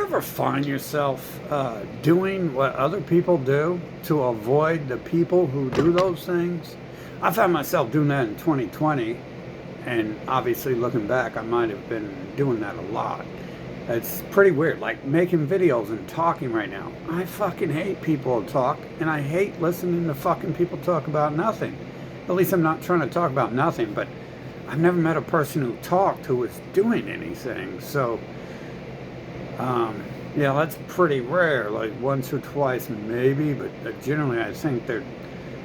ever find yourself doing what other people do to avoid the people who do those things? I found myself doing that in 2020, and obviously looking back, I might have been doing that a lot. It's pretty weird, like making videos and talking right now. I fucking hate people who talk, and I hate listening to fucking people talk about nothing. At least I'm not trying to talk about nothing, but I've never met a person who talked who was doing anything. So, yeah, that's pretty rare. Like once or twice, maybe, but generally, I think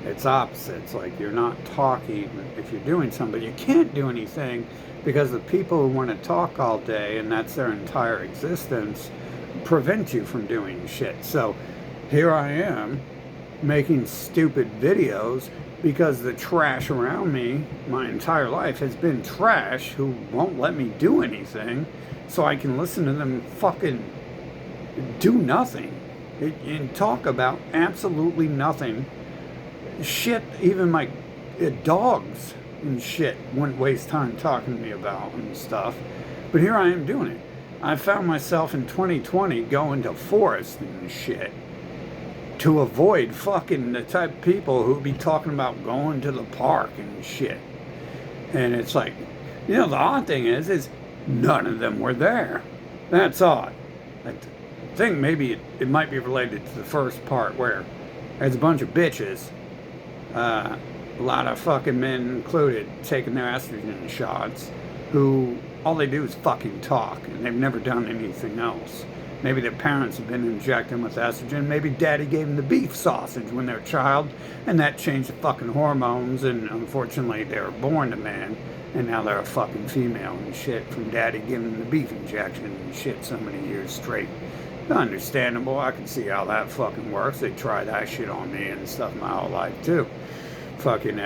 it's opposite. It's like you're not talking if you're doing something. You can't do anything because the people who want to talk all day and that's their entire existence prevent you from doing shit. So here I am making stupid videos because the trash around me my entire life has been trash who won't let me do anything, so I can listen to them fucking do nothing and talk about absolutely nothing. Shit, even my dogs and shit wouldn't waste time talking to me about and stuff. But here I am doing it. I found myself in 2020 going to forest and shit to avoid fucking the type of people who be talking about going to the park and shit. And it's like, the odd thing is none of them were there. That's odd. I think maybe it might be related to the first part where there's a bunch of bitches, a lot of fucking men included, taking their estrogen shots, who all they do is fucking talk, and they've never done anything else. Maybe their parents have been injecting them with estrogen. Maybe daddy gave them the beef sausage when they were a child, and that changed the fucking hormones, and unfortunately they were born a man, and now they're a fucking female and shit from daddy giving them the beef injection and shit so many years straight. Understandable. I can see how that fucking works. They try that shit on me and stuff my whole life too. Fucking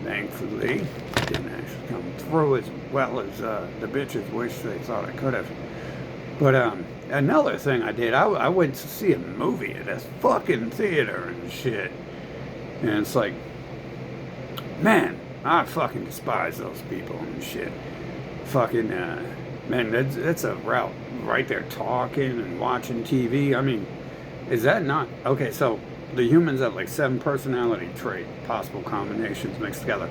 thankfully didn't actually come through as well as the bitches wish they thought I could have. But another thing I did, I went to see a movie at a fucking theater and shit. And it's like, man, I fucking despise those people and shit. Fucking, man, that's a route right there talking and watching TV. I mean, is that not... Okay, so the humans have like 7 personality trait possible combinations mixed together.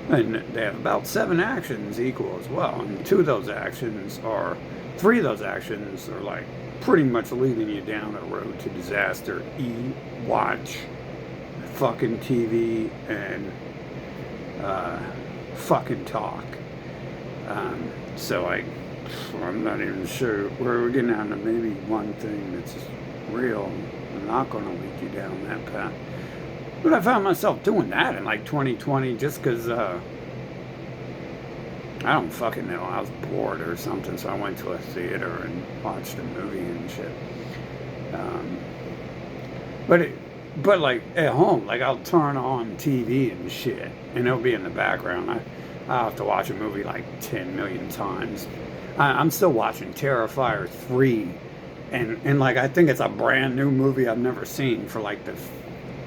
And they have about 7 actions equal as well. And 3 of those actions are like pretty much leading you down a road to disaster. Eat, watch, fucking TV, and fucking talk. So I'm not even sure. We're getting down to maybe one thing that's real. I'm not going to lead you down that path. But I found myself doing that in like 2020 just because I don't fucking know. I was bored or something, so I went to a theater and watched a movie and shit. But like at home, like I'll turn on TV and shit, and it'll be in the background. I'll have to watch a movie like 10 million times. I'm still watching Terrifier 3, and like I think it's a brand new movie I've never seen for like the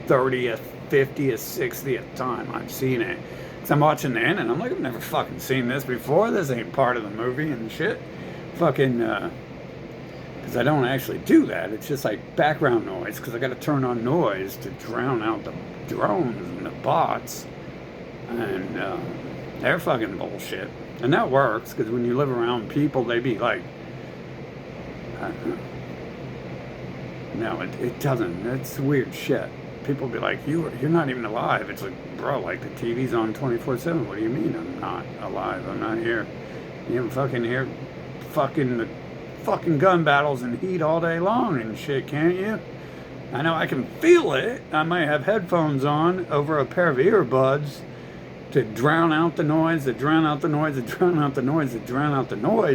30th, 50th, 60th time I've seen it. So I'm watching the end and I'm like, I've never fucking seen this before. This ain't part of the movie and shit. Fucking, because I don't actually do that. It's just like background noise because I got to turn on noise to drown out the drones and the bots. And they're fucking bullshit. And that works because when you live around people, they be like, I don't know. No, it doesn't. It's weird shit. People be like, you're not even alive. It's like, bro, like the TV's on 24/7. What do you mean I'm not alive? I'm not here. You can fucking hear the fucking gun battles and heat all day long and shit, can't you? I know I can feel it. I might have headphones on over a pair of earbuds to drown out the noise,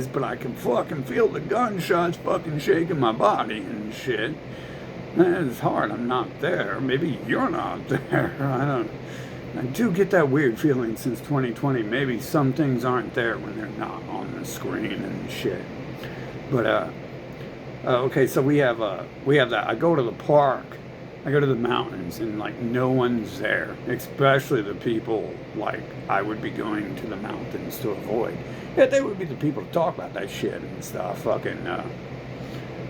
but I can fucking feel the gunshots fucking shaking my body and shit. It's hard. I'm not there. Maybe you're not there. I do get that weird feeling since 2020. Maybe some things aren't there when they're not on the screen and shit. But okay, so we have that. I go to the park. I go to the mountains and like no one's there, especially the people like I would be going to the mountains to avoid. Yeah, they would be the people to talk about that shit and stuff. Fucking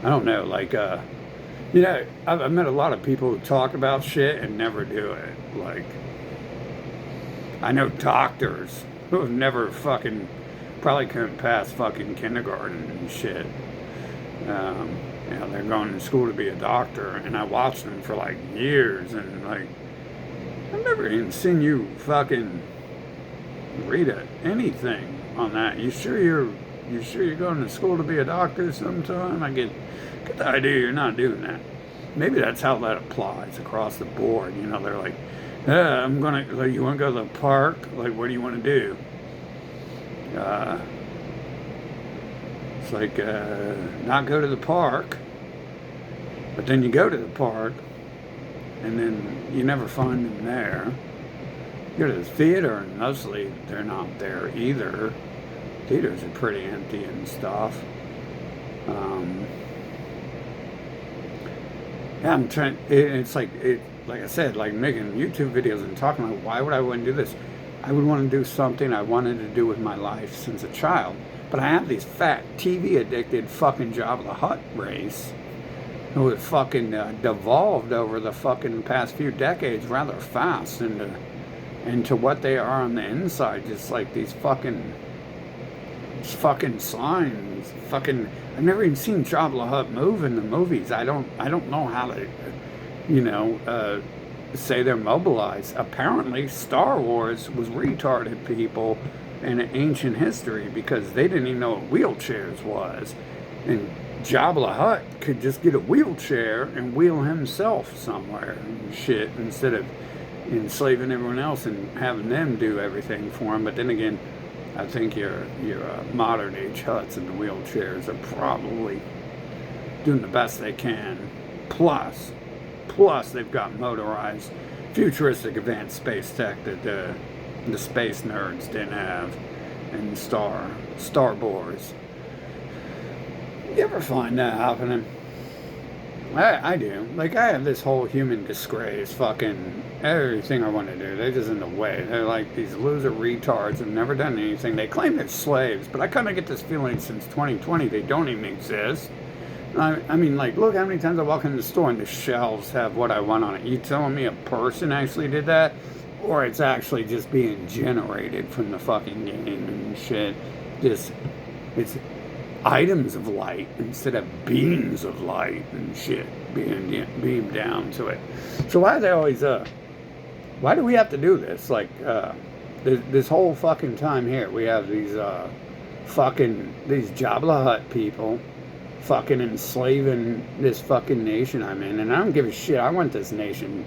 I don't know, like, I've met a lot of people who talk about shit and never do it. Like, I know doctors who have never fucking, probably couldn't pass fucking kindergarten and shit. They're going to school to be a doctor, and I watched them for like years, and like, I've never even seen you fucking read anything on that. You sure you're going to school to be a doctor sometime? I get the idea you're not doing that. Maybe that's how that applies across the board. They're like, I'm gonna, like, you want to go to the park? Like, what do you want to do? It's like, not go to the park, but then you go to the park, and then you never find them there. You go to the theater, and mostly they're not there either. Theaters are pretty empty and stuff. I'm trying. It's like I said, like making YouTube videos and talking about why would I want to do this? I would want to do something I wanted to do with my life since a child. But I have these fat, TV addicted fucking Jabba the Hutt race who have fucking devolved over the fucking past few decades rather fast into what they are on the inside. Just like these fucking signs. I've never even seen Jabba the Hutt move in the movies. I don't know how to, say they're mobilized. Apparently, Star Wars was retarded people in ancient history because they didn't even know what wheelchairs was. And Jabba the Hutt could just get a wheelchair and wheel himself somewhere and shit instead of enslaving everyone else and having them do everything for him. But then again, I think your modern age Hutts in the wheelchairs are probably doing the best they can. Plus they've got motorized, futuristic, advanced space tech that the space nerds didn't have, and Star Wars. You ever find that happening? I do. Like, I have this whole human disgrace, fucking everything I want to do. They're just in the way. They're like these loser retards who've never done anything. They claim they're slaves, but I kind of get this feeling since 2020 they don't even exist. I mean, like, look how many times I walk into the store and the shelves have what I want on it. You telling me a person actually did that? Or it's actually just being generated from the fucking game and shit. It's items of light instead of beams of light and shit being beamed down to it. So why do we have to do this? Like, this whole fucking time here, we have these Jabba the Hutt people fucking enslaving this fucking nation I'm in, and I don't give a shit. I want this nation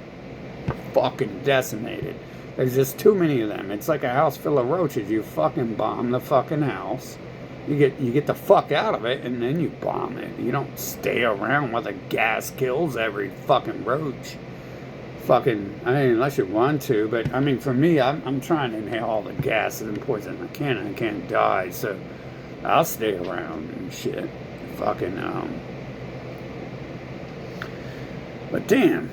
fucking decimated. There's just too many of them. It's like a house full of roaches. You fucking bomb the fucking house. You get the fuck out of it, and then you bomb it. You don't stay around while the gas kills every fucking roach. Fucking, I mean, unless you want to, but I mean, for me, I'm trying to inhale all the gases and poison I can't die, so I'll stay around and shit. Fucking, but damn,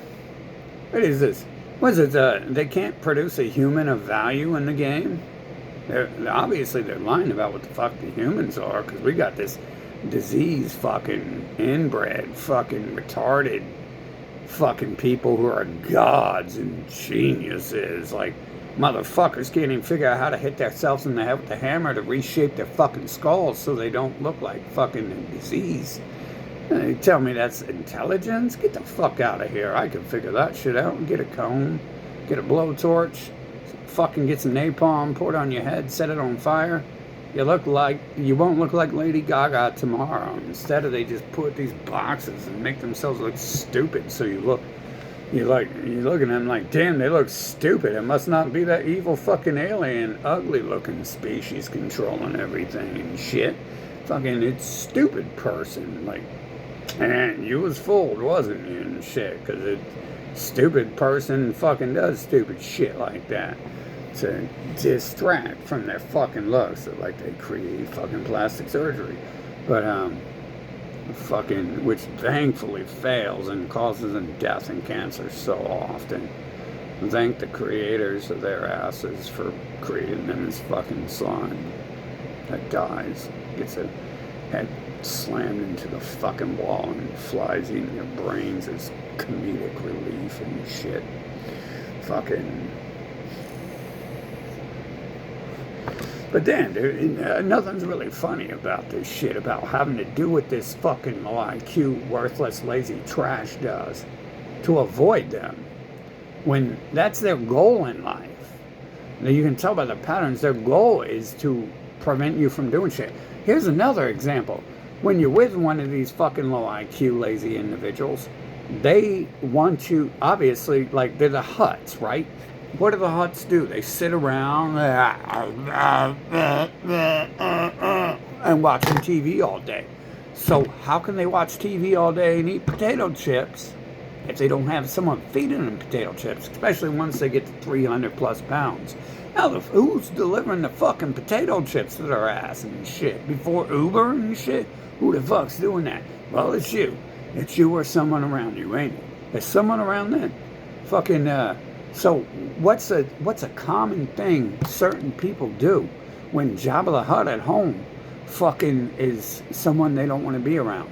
what is this? What is it? They can't produce a human of value in the game? Obviously they're lying about what the fuck the humans are, because we got this disease fucking inbred, fucking retarded fucking people who are gods and geniuses. Like, motherfuckers can't even figure out how to hit themselves in the head with a hammer to reshape their fucking skulls so they don't look like fucking disease. You tell me that's intelligence? Get the fuck out of here. I can figure that shit out. Get a comb, get a blowtorch, fucking get some napalm, pour it on your head, set it on fire. You won't look like Lady Gaga tomorrow. Instead of, they just put these boxes and make themselves look stupid. So you're looking at them like, damn, they look stupid. It must not be that evil fucking alien, ugly looking species controlling everything and shit. Fucking, it's stupid person. Like, and you was fooled, wasn't you? And shit, because it stupid person fucking does stupid shit like that to distract from their fucking looks. Like, they create fucking plastic surgery, but fucking, which thankfully fails and causes them death and cancer so often. Thank the creators of their asses for creating them as fucking slime that dies, gets a head slammed into the fucking wall and flies eating your brains as comedic relief and shit. Fucking. But then, nothing's really funny about this shit, about having to do what this fucking low IQ, worthless, lazy trash does to avoid them, when that's their goal in life. Now, you can tell by the patterns, their goal is to prevent you from doing shit. Here's another example. When you're with one of these fucking low IQ, lazy individuals, they want you, obviously, like, they're the Huts, right? What do the Huts do? They sit around and watching TV all day. So how can they watch TV all day and eat potato chips if they don't have someone feeding them potato chips, especially once they get to 300 plus pounds? Now, who's delivering the fucking potato chips to their ass and shit? Before Uber and shit? Who the fuck's doing that? Well, it's you. It's you or someone around you, ain't it? There's someone around then. Fucking, so what's a common thing certain people do when Jabba the Hutt at home fucking is someone they don't want to be around?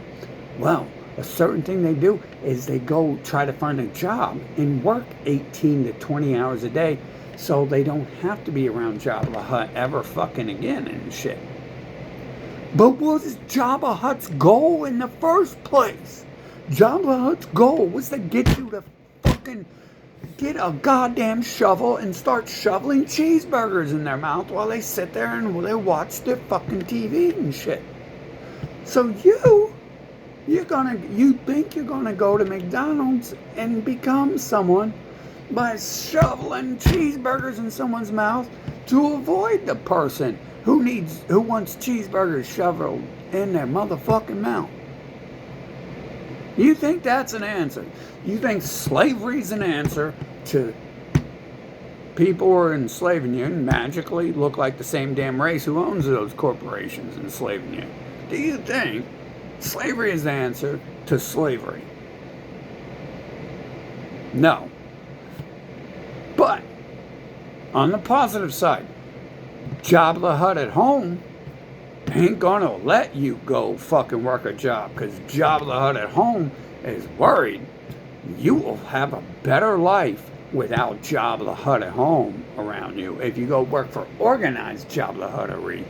Well, a certain thing they do is they go try to find a job and work 18 to 20 hours a day so they don't have to be around Jabba the Hutt ever fucking again and shit. But what is Jabba Hutt's goal in the first place? Jabba Hutt's goal was to get you to fucking get a goddamn shovel and start shoveling cheeseburgers in their mouth while they sit there and they watch their fucking TV and shit. So you think you're gonna go to McDonald's and become someone by shoveling cheeseburgers in someone's mouth to avoid the person who wants cheeseburgers shoveled in their motherfucking mouth. You think that's an answer? You think slavery's an answer to people who are enslaving you and magically look like the same damn race who owns those corporations enslaving you? Do you think slavery is the answer to slavery? No. But, on the positive side, Jabba the Hutt at home ain't gonna let you go fucking work a job, because Jabba the Hutt at home is worried you will have a better life without Jabba the Hutt at home around you. If you go work for organized Jabba the Huttery,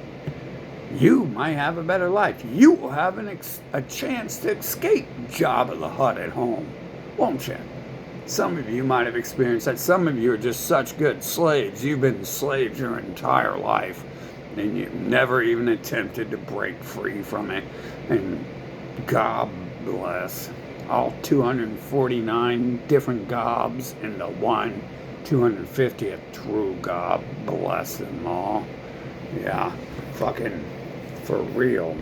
you might have a better life. You will have a chance to escape Jabba the Hutt at home, won't you? Some of you might have experienced that. Some of you are just such good slaves. You've been slaves your entire life, and you've never even attempted to break free from it. And God bless all 249 different gobs and the one 250th true God bless them all. Yeah, fucking for real.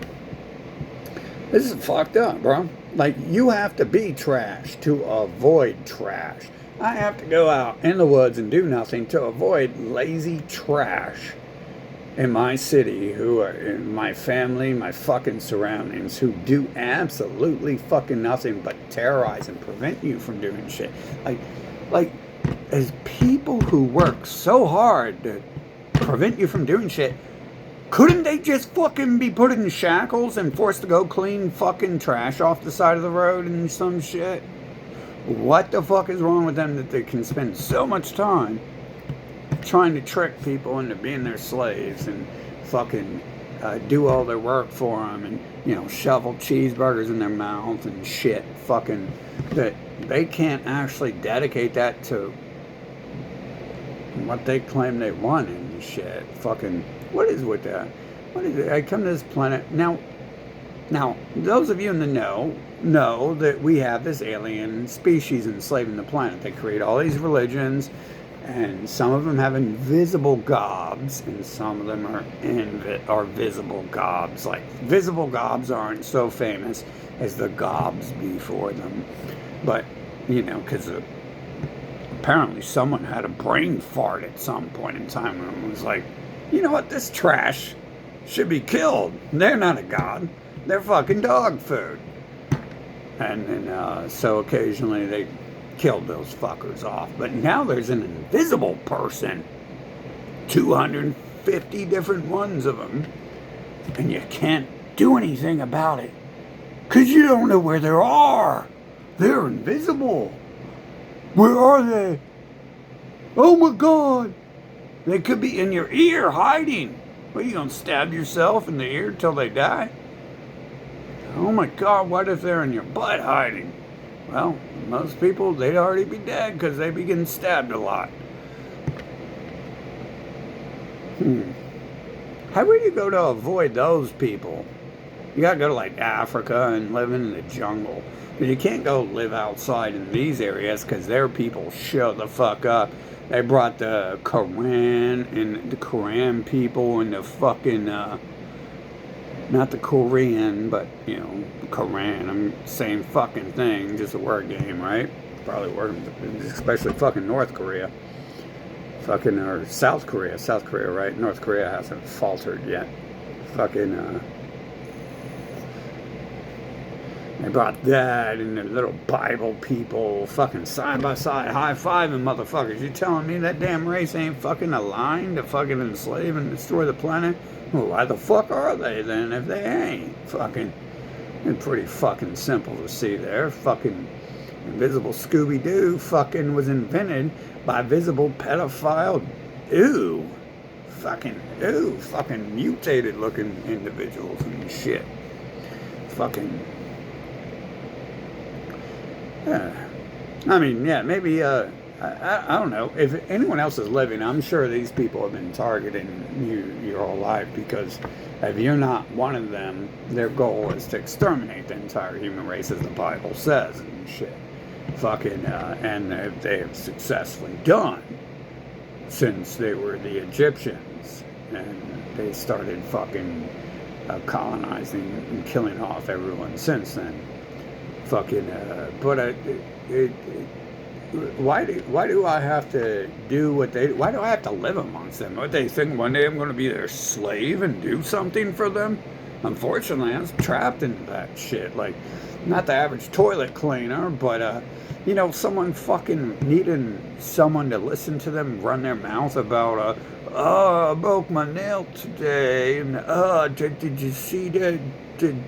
This is fucked up, bro. Like, you have to be trash to avoid trash. I have to go out in the woods and do nothing to avoid lazy trash in my city, who are in my family, my fucking surroundings, who do absolutely fucking nothing but terrorize and prevent you from doing shit. Like, as people who work so hard to prevent you from doing shit, couldn't they just fucking be put in shackles and forced to go clean fucking trash off the side of the road and some shit? What the fuck is wrong with them that they can spend so much time trying to trick people into being their slaves and fucking do all their work for them and, you know, shovel cheeseburgers in their mouth and shit, fucking, that they can't actually dedicate that to what they claim they want and shit. Fucking, what is with that? What is it? I come to this planet now. Those of you in the know that we have this alien species enslaving the planet. They create all these religions, and some of them have invisible gobs, and some of them are visible gobs. Like, visible gobs aren't so famous as the gobs before them, but you know, because apparently someone had a brain fart at some point in time and was like, you know what, this trash should be killed. They're not a god. They're fucking dog food. And then, so occasionally they killed those fuckers off. But now there's an invisible person. 250 different ones of them. And you can't do anything about it. Because you don't know where they are. They're invisible. Where are they? Oh my God. They could be in your ear hiding. What, you gonna stab yourself in the ear till they die? Oh my God, what if they're in your butt hiding? Well, most people, they'd already be dead because they be getting stabbed a lot. How would you go to avoid those people? You gotta go to like Africa and live in the jungle. But you can't go live outside in these areas because their people show the fuck up. They brought the Koran and the Korean people and the fucking, not the Korean, but, you know, Koran. I'm saying fucking thing, just a word game, right? Probably word, especially fucking North Korea. Fucking, or South Korea, right? North Korea hasn't faltered yet. Fucking, they brought that and the little Bible people fucking side by side high-fiving motherfuckers. You telling me that damn race ain't fucking aligned to fucking enslave and destroy the planet? Well, why the fuck are they then if they ain't? Fucking, it's pretty fucking simple to see there. Fucking invisible Scooby-Doo fucking was invented by visible pedophile fucking mutated looking individuals and shit. Fucking, I mean, yeah, maybe, I don't know. If anyone else is living, I'm sure these people have been targeting you your whole life, because if you're not one of them, their goal is to exterminate the entire human race, as the Bible says and shit. Fucking, and they have successfully done since they were the Egyptians, and they started fucking colonizing and killing off everyone since then. Fucking, but why do I have to do what they? Why do I have to live amongst them? What, they think one day I'm going to be their slave and do something for them? Unfortunately, I was trapped into that shit. Like, not the average toilet cleaner, but you know, someone fucking needing someone to listen to them run their mouth about I broke my nail today, and did you see the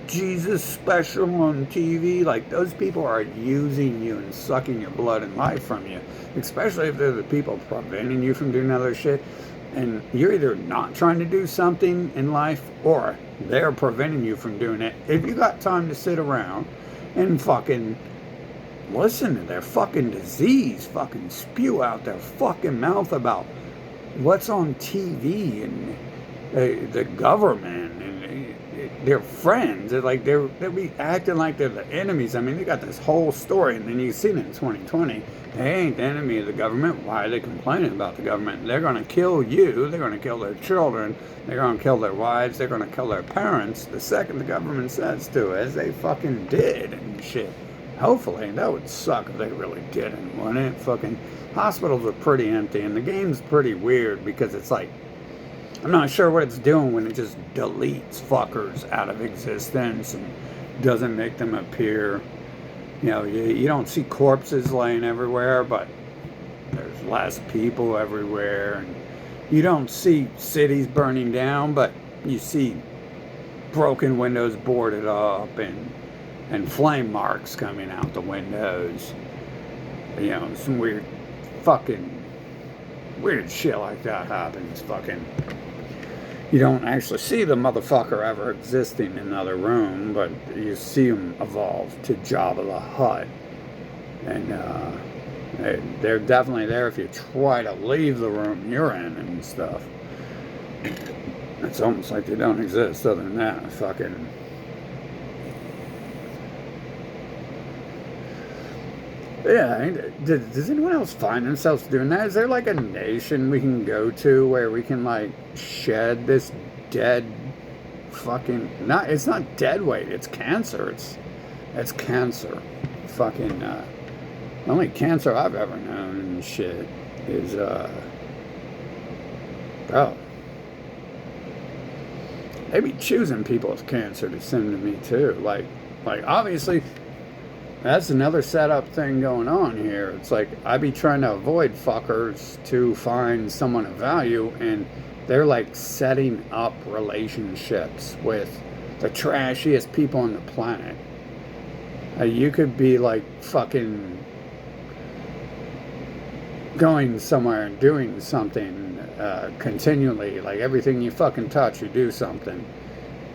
Jesus special on TV? Like, those people are using you and sucking your blood and life from you, especially if they're the people preventing you from doing other shit. And you're either not trying to do something in life, or they're preventing you from doing it. If you got time to sit around and fucking listen to their fucking disease fucking spew out their fucking mouth about what's on TV and the government and their friends, they'll be acting like they're the enemies. I mean, they got this whole story, and then you see it in 2020. They ain't the enemy of the government. Why are they complaining about the government? They're going to kill you. They're going to kill their children. They're going to kill their wives. They're going to kill their parents the second the government says to, as they fucking did and shit. Hopefully, that would suck if they really didn't, wouldn't it? Fucking hospitals are pretty empty, and the game's pretty weird because it's like, I'm not sure what it's doing when it just deletes fuckers out of existence and doesn't make them appear. You know, you don't see corpses laying everywhere, but there's less people everywhere. And you don't see cities burning down, but you see broken windows boarded up and flame marks coming out the windows. You know, some weird shit like that happens. Fucking, you don't actually see the motherfucker ever existing in another room, but you see him evolve to Jabba the Hutt. And they're definitely there if you try to leave the room you're in and stuff. It's almost like they don't exist. Other than that, fucking... Yeah, does anyone else find themselves doing that? Is there like a nation we can go to where we can like shed this dead fucking... It's not dead weight, it's cancer. It's cancer. Fucking, the only cancer I've ever known and shit is, bro, they be choosing people's cancer to send to me too. Like obviously, that's another setup thing going on here. It's like, I be trying to avoid fuckers to find someone of value, and they're like setting up relationships with the trashiest people on the planet. You could be like fucking going somewhere and doing something continually, like everything you fucking touch, you do something.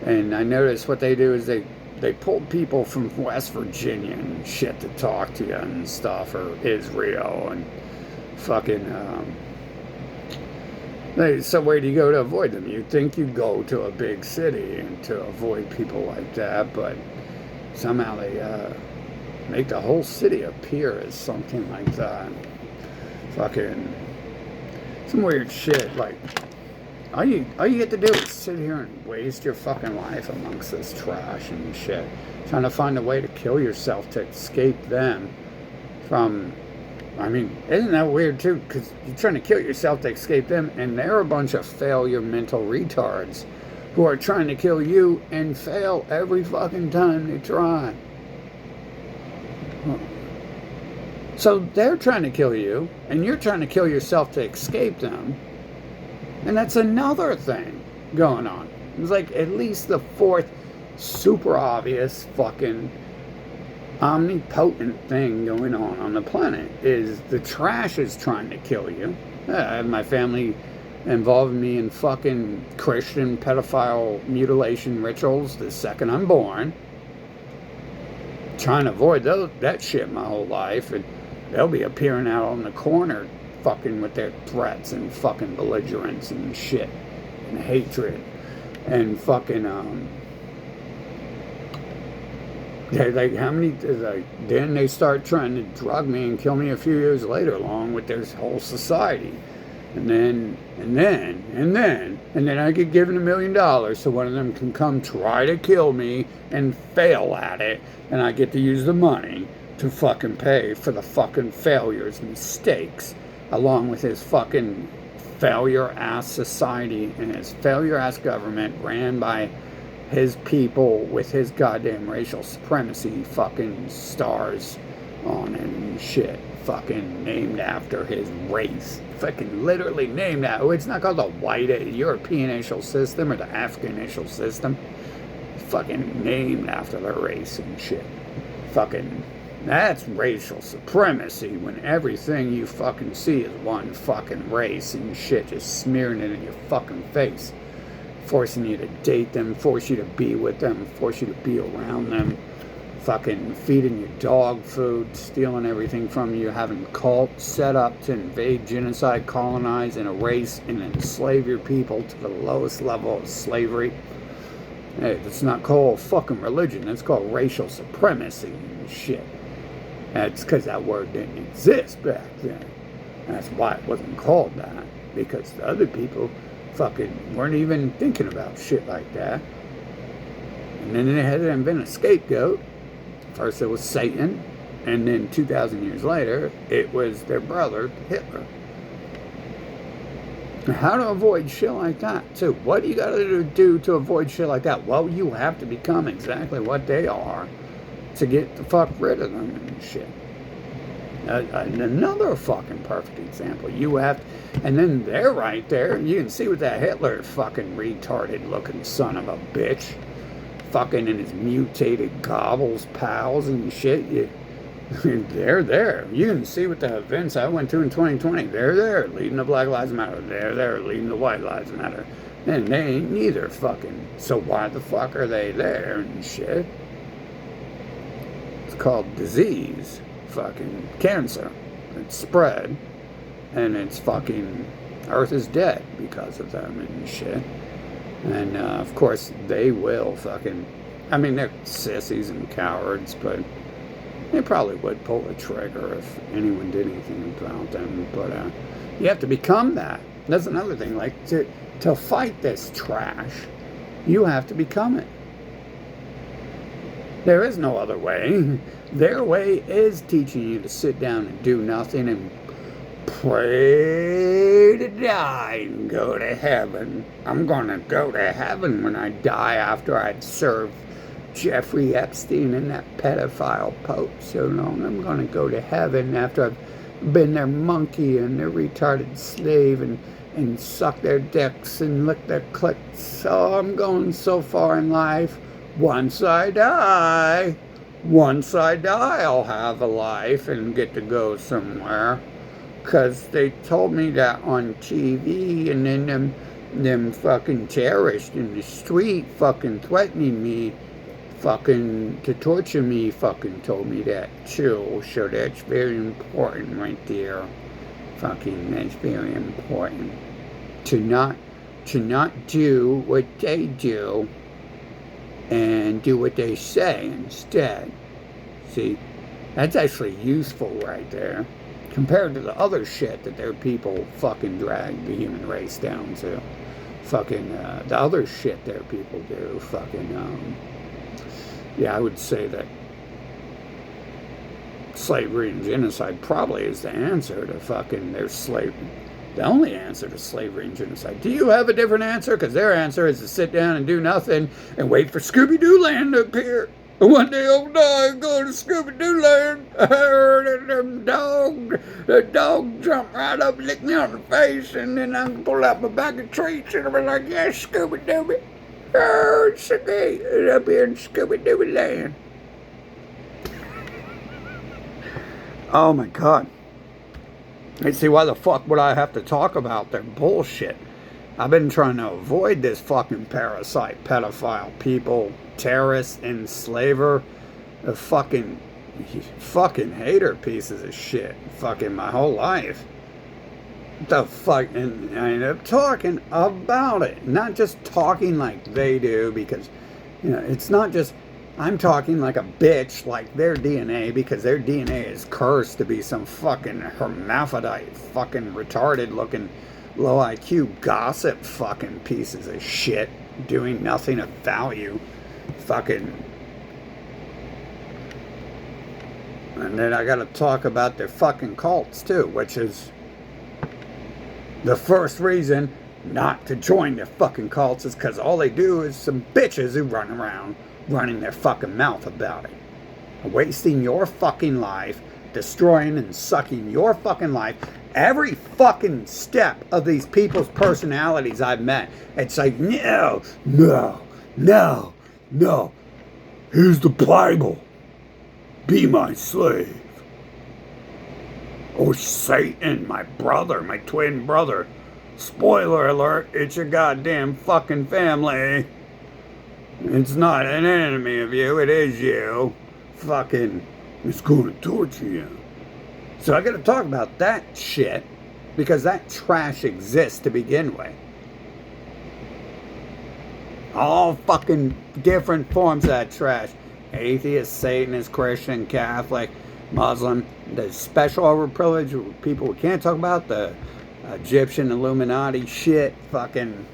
And I noticed what they do is they pulled people from West Virginia and shit to talk to you and stuff, or Israel and fucking. So where do you go to avoid them? You'd think you'd go to a big city and to avoid people like that, but somehow they make the whole city appear as something like that. Fucking some weird shit. Like all you get to do is sit here and waste your fucking life amongst this trash and shit, trying to find a way to kill yourself to escape them from. I mean, isn't that weird too? Because you're trying to kill yourself to escape them, and they're a bunch of failure mental retards who are trying to kill you and fail every fucking time they try. So they're trying to kill you, and you're trying to kill yourself to escape them. And that's another thing going on. It's like at least the fourth super obvious fucking omnipotent thing going on the planet is the trash is trying to kill you. I have my family involving me in fucking Christian pedophile mutilation rituals the second I'm born. Trying to avoid that shit my whole life, and they'll be appearing out on the corner fucking with their threats and fucking belligerence and shit and hatred and fucking like how many like then they start trying to drug me and kill me a few years later along with their whole society, and then I get given $1 million so one of them can come try to kill me and fail at it, and I get to use the money to fucking pay for the fucking failures and mistakes along with his fucking failure ass society and his failure ass government ran by his people with his goddamn racial supremacy fucking stars on it and shit. Fucking named after his race. Fucking literally named after. It's not called the white European racial system or the African racial system. It's fucking named after their race and shit. Fucking, that's racial supremacy when everything you fucking see is one fucking race and shit just smearing it in your fucking face. Forcing you to date them, force you to be with them, force you to be around them, fucking feeding you dog food, stealing everything from you, having cults set up to invade, genocide, colonize, and erase and enslave your people to the lowest level of slavery. Hey, that's not called fucking religion, that's called racial supremacy and shit. That's because that word didn't exist back then. That's why it wasn't called that, because the other people fucking weren't even thinking about shit like that. And then they had to invent a scapegoat. First it was Satan, and then 2,000 years later it was their brother Hitler. How to avoid shit like that too? What do you gotta do to avoid shit like that? Well, you have to become exactly what they are to get the fuck rid of them and shit. Another fucking perfect example. You have, and then they're right there. You can see with that Hitler fucking retarded looking son of a bitch, fucking in his mutated gobbles, pals and shit. They're there. You can see with the events I went to in 2020. They're there leading the Black Lives Matter. They're there leading the White Lives Matter. And they ain't neither fucking. So why the fuck are they there and shit? It's called disease. Fucking cancer. It's spread, and it's fucking Earth is dead because of them and shit. And of course they will fucking, I mean, they're sissies and cowards, but they probably would pull the trigger if anyone did anything about them. But you have to become that. That's another thing. Like to fight this trash, you have to become it. There is no other way. Their way is teaching you to sit down and do nothing and pray to die and go to heaven. I'm going to go to heaven when I die after I'd served Jeffrey Epstein and that pedophile pope so long. I'm going to go to heaven after I've been their monkey and their retarded slave and suck their dicks and lick their clits. So I'm going so far in life. once I die, I'll have a life and get to go somewhere. 'Cause they told me that on TV, and then them fucking terrorists in the street fucking threatening me, fucking to torture me, fucking told me that too. So that's very important right there. Fucking, that's very important. To not do what they do and do what they say instead. See, that's actually useful right there, compared to the other shit that their people fucking drag the human race down to. Fucking, the other shit their people do, fucking, yeah, I would say that slavery and genocide probably is the answer to fucking their slavery. The only answer to slavery and genocide. Do you have a different answer? Because their answer is to sit down and do nothing and wait for Scooby-Doo Land to appear. And one day I'll die and go to Scooby-Doo Land. I heard the dog jump right up and lick me on the face, and then I can pull out my bag of treats and I'll be like, yes, Scooby-Doo. Oh, it's okay. And I'll be in Scooby-Doo Land. Oh my God. And see, why the fuck would I have to talk about their bullshit? I've been trying to avoid this fucking parasite, pedophile, people, terrorist, enslaver, the fucking hater pieces of shit, fucking my whole life. The fuck, and I end up talking about it, not just talking like they do, because, you know, it's not just, I'm talking like a bitch, like their DNA, because their DNA is cursed to be some fucking hermaphrodite, fucking retarded looking, low IQ gossip fucking pieces of shit, doing nothing of value, fucking. And then I gotta talk about their fucking cults too, which is the first reason not to join their fucking cults, is because all they do is some bitches who run around running their fucking mouth about it, wasting your fucking life, destroying and sucking your fucking life. Every fucking step of these people's personalities I've met, it's like, no, here's the Bible, be my slave. Oh, Satan, my brother, my twin brother, spoiler alert, it's your goddamn fucking family. It's not an enemy of you, it is you. Fucking, it's going to torture you. So I gotta talk about that shit, because that trash exists to begin with. All fucking different forms of that trash. Atheist, Satanist, Christian, Catholic, Muslim. The special overprivileged people we can't talk about. The Egyptian Illuminati shit. Fucking,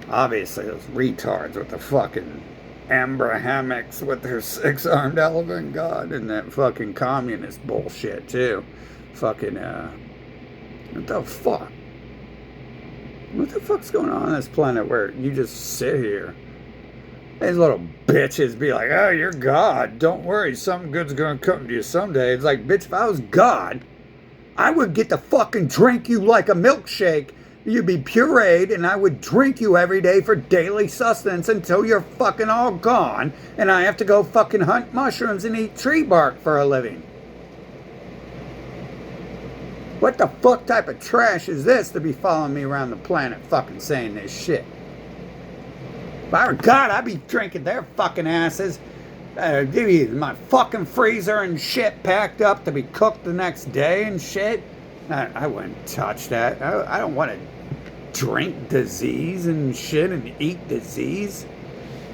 obviously those retards with the fucking Abrahamics with their six-armed elephant god, and that fucking communist bullshit too. Fucking, what the fuck? What the fuck's going on this planet where you just sit here? These little bitches be like, oh, you're God. Don't worry, something good's gonna come to you someday. It's like, bitch, if I was God, I would get to fucking drink you like a milkshake. You'd be pureed, and I would drink you every day for daily sustenance until you're fucking all gone, and I have to go fucking hunt mushrooms and eat tree bark for a living. What the fuck type of trash is this to be following me around the planet fucking saying this shit? If I were God, I'd be drinking their fucking asses. Give you my fucking freezer and shit packed up to be cooked the next day and shit. I wouldn't touch that. I don't want to drink disease and shit and eat disease.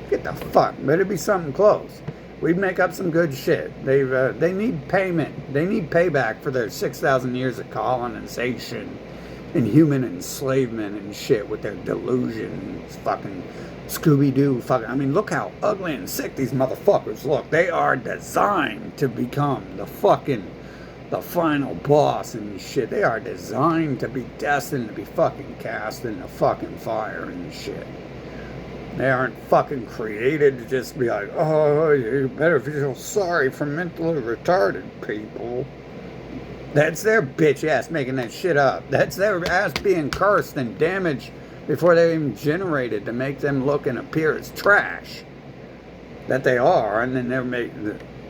Get the fuck. Better be something close. We'd make up some good shit. They need payment. They need payback for their 6,000 years of colonization and human enslavement and shit with their delusions. Fucking Scooby-Doo. Fucking. I mean, look how ugly and sick these motherfuckers look. They are designed to become the final boss and shit. They are designed to be destined to be fucking cast in the fucking fire and shit. They aren't fucking created to just be like, oh, you better feel sorry for mentally retarded people. That's their bitch ass making that shit up. That's their ass being cursed and damaged before they're even generated to make them look and appear as trash. that they are, and then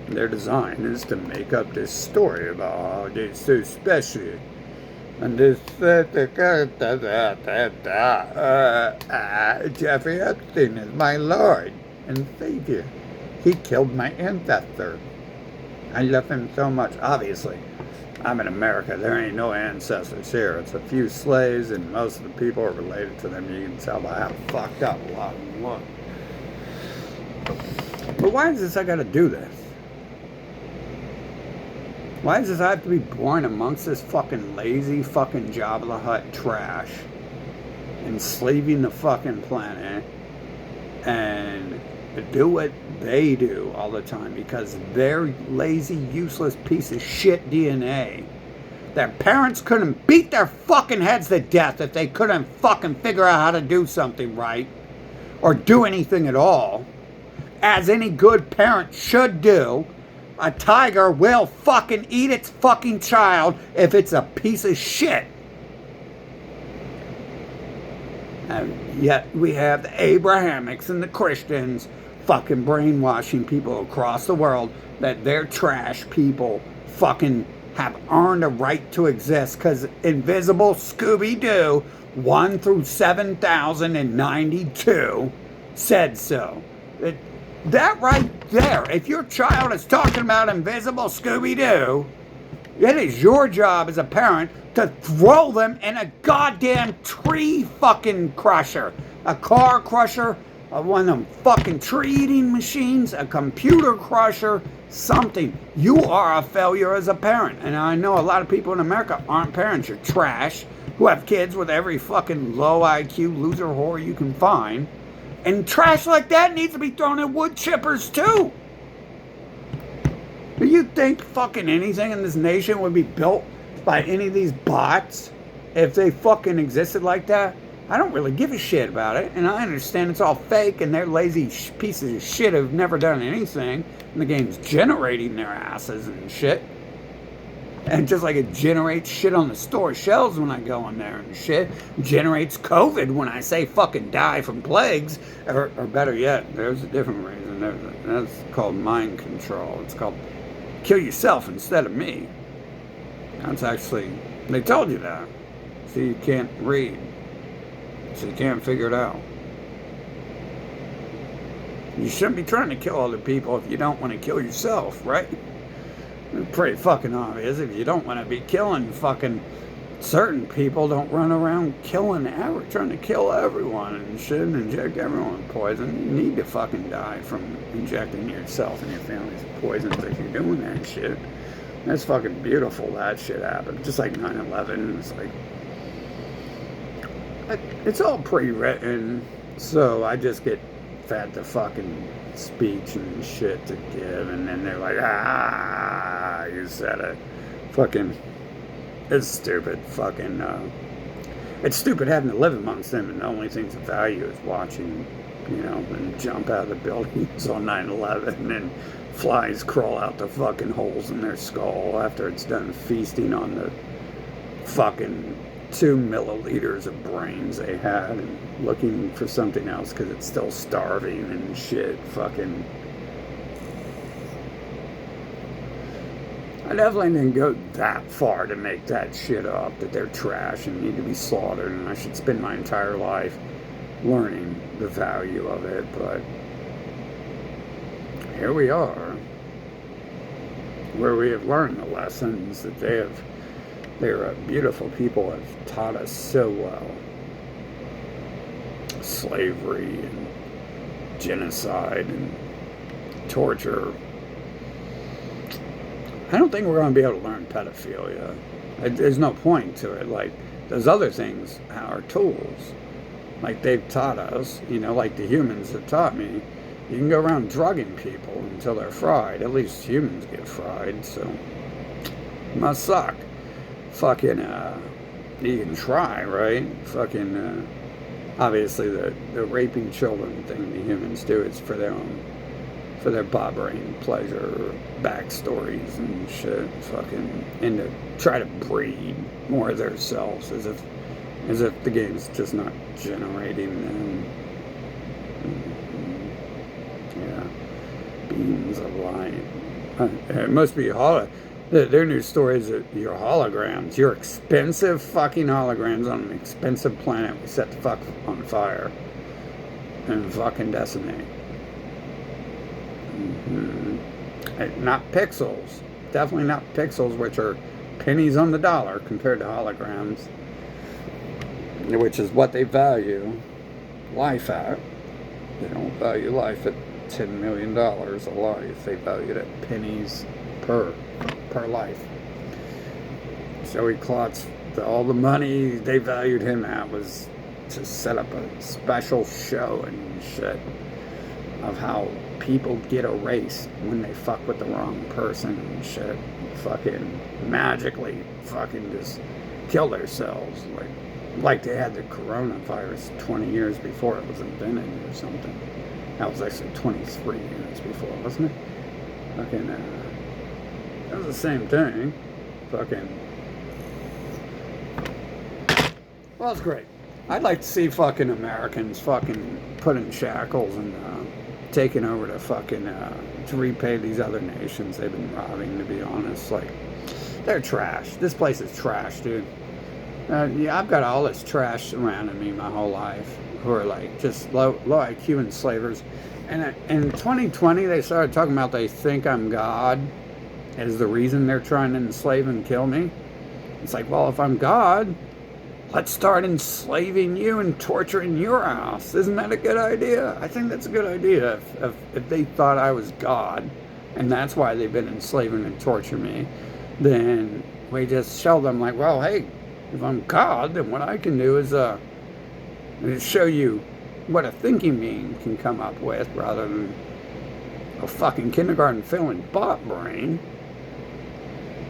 their design is to make up this story about how they're so special. And this Jeffrey Epstein is my Lord and Savior. He killed my ancestor. I love him so much. Obviously, I'm in America. There ain't no ancestors here. It's a few slaves, and most of the people are related to them. You can tell by how fucked up a lot of them look. But why is this I gotta do this? Why does I have to be born amongst this fucking lazy fucking Jabba the Hutt trash, enslaving the fucking planet, and do what they do all the time because their lazy, useless piece of shit DNA. Their parents couldn't beat their fucking heads to death if they couldn't fucking figure out how to do something right or do anything at all, as any good parent should do. A tiger will fucking eat its fucking child if it's a piece of shit. And yet we have the Abrahamics and the Christians fucking brainwashing people across the world that they're trash people fucking have earned a right to exist because Invisible Scooby-Doo 1 through 7,092 said so. That right there, if your child is talking about Invisible Scooby-Doo, it is your job as a parent to throw them in a goddamn tree fucking crusher. A car crusher, one of them fucking tree-eating machines, a computer crusher, something. You are a failure as a parent. And I know a lot of people in America aren't parents. You're trash, who have kids with every fucking low IQ loser whore you can find. And trash like that needs to be thrown in wood chippers too. Do you think fucking anything in this nation would be built by any of these bots if they fucking existed like that? I don't really give a shit about it, and I understand it's all fake and they're lazy pieces of shit who've never done anything, and the game's generating their asses and shit. And just like it generates shit on the store shelves when I go in there and shit, generates COVID when I say fucking die from plagues, or better yet, there's a different reason. That's called mind control. It's called kill yourself instead of me. That's actually, they told you that. So you can't read. So you can't figure it out. You shouldn't be trying to kill other people if you don't want to kill yourself, right? It's pretty fucking obvious. If you don't want to be killing fucking certain people, don't run around trying to kill everyone and shit and inject everyone with poison. You need to fucking die from injecting yourself and your family's poisons if you're doing that shit. That's fucking beautiful that shit happened. Just like 9/11. It's like, it's all pre-written, so I just get fed the fucking speech and shit to give, and then they're like, you said it. Fucking, it's stupid. Fucking, it's stupid having to live amongst them, and the only things of value is watching, and jump out of the buildings on 9/11, and flies crawl out the fucking holes in their skull after it's done feasting on the fucking 2 milliliters of brains they had and looking for something else because it's still starving and shit. Fucking, I definitely didn't go that far to make that shit up, that they're trash and need to be slaughtered, and I should spend my entire life learning the value of it. But here we are, where we have learned the lessons that they're beautiful people have taught us so well. Slavery and genocide and torture. I don't think we're going to be able to learn pedophilia. There's no point to it. Like, those other things are tools. Like they've taught us, like the humans have taught me. You can go around drugging people until they're fried. At least humans get fried, so it must suck. Fucking, you can try, right? Fucking, obviously the raping children thing the humans do is for their brain pleasure, backstories and shit. Fucking, and to try to breed more of themselves as if the game's just not generating them. Yeah. beings of light. It must be their new stories are your holograms. Your expensive fucking holograms on an expensive planet we set the fuck on fire and fucking decimate. Not pixels. Definitely not pixels, which are pennies on the dollar compared to holograms, which is what they value life at. They don't value life at $10 million a life. They value it at pennies per life. Joey Klotz, all the money they valued him at was to set up a special show and shit of how people get erased when they fuck with the wrong person and shit. Fucking magically fucking just kill themselves. Like they had the coronavirus 20 years before it was invented or something. That was actually 23 years before, wasn't it? Fucking, that was the same thing. Fucking. Well, it's great. I'd like to see fucking Americans fucking put in shackles and taken over to fucking to repay these other nations they've been robbing, to be honest. Like, they're trash. This place is trash, dude. Yeah, I've got all this trash surrounding me my whole life who are like just low IQ enslavers. And in 2020, they started talking about they think I'm God as the reason they're trying to enslave and kill me. It's like, well, if I'm God, let's start enslaving you and torturing your ass. Isn't that a good idea? I think that's a good idea. If they thought I was God, and that's why they've been enslaving and torturing me, then we just show them like, well, hey, if I'm God, then what I can do is show you what a thinking being can come up with rather than a fucking kindergarten failing bot brain.